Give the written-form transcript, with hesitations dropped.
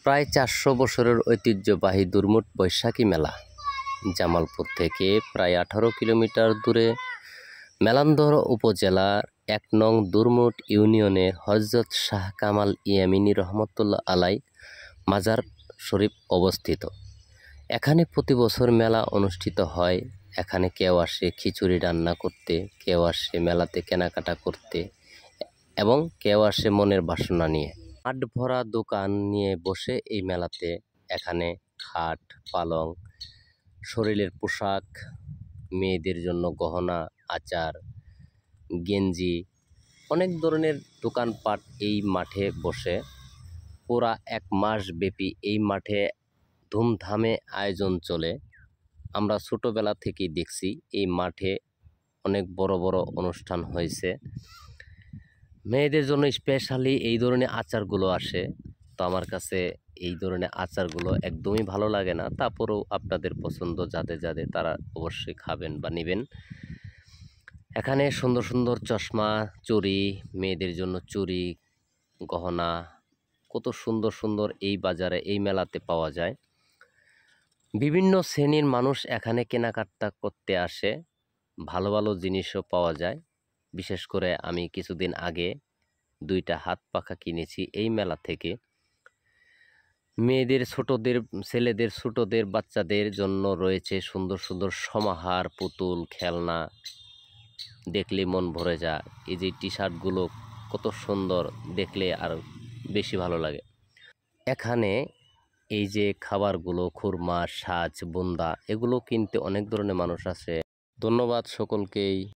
প্রায় ৪০০ বছরের ঐতিহ্যবাহী দুর্মুট বৈশাখী মেলা জামালপুর থেকে প্রায় ১৮ কিলোমিটার দূরে মেলান্দহ উপজেলার ১ নং দুর্মুট ইউনিয়নের হযরত শাহ কামাল ইয়ামিনী রহমতুল্লাহ আলাই মাজার শরীফ অবস্থিত। এখানে প্রতি বছর মেলা অনুষ্ঠিত হয়। এখানে কেউ আসে খিচুড়ি রান্না করতে, কেউ আসে মেলাতে কেনাকাটা করতে এবং কেউ আসে মনের বাসনা নিয়ে। মাঠ ভরা দোকান নিয়ে বসে এই মেলাতে এখানে খাট, পালং, শরীরের পোশাক, মেয়েদের জন্য গহনা, আচার, গেঞ্জি, অনেক ধরনের দোকানপাট এই মাঠে বসে। পুরা ১ মাস ব্যাপী এই মাঠে ধুমধামে আয়োজন চলে। আমরা ছোটোবেলা থেকেই দেখছি এই মাঠে অনেক বড় বড় অনুষ্ঠান হয়েছে। মেয়েদের জন্য স্পেশালি এই ধরনের আচারগুলো আসে। তো আমার কাছে এই ধরনের আচারগুলো একদমই ভালো লাগে না, তারপরেও আপনাদের পছন্দ যাদের যাদের তারা অবশ্যই খাবেন বা নেবেন। এখানে সুন্দর সুন্দর চশমা, চুড়ি, মেয়েদের জন্য চুড়ি, গহনা কত সুন্দর সুন্দর এই বাজারে এই মেলাতে পাওয়া যায়। বিভিন্ন শ্রেণীর মানুষ এখানে কেনাকাটা করতে আসে। ভালো ভালো জিনিসও পাওয়া যায়। বিশেষ করে আমি কিছুদিন আগে ২টা হাত পাখা কিনেছি এই মেলা থেকে। মেয়েদের, ছোটদের, ছেলেদের, ছোটদের, বাচ্চাদের জন্য রয়েছে সুন্দর সুন্দর সমাহার, পুতুল, খেলনা, দেখলে মন ভরে যায়। এই যে টি শার্টগুলো কত সুন্দর, দেখলে আর বেশি ভালো লাগে। এখানে এই যে খাবারগুলো খুরমা, সাজ, বুন্দা এগুলো কিনতে অনেক ধরনের মানুষ আসে। ধন্যবাদ সকলকেই।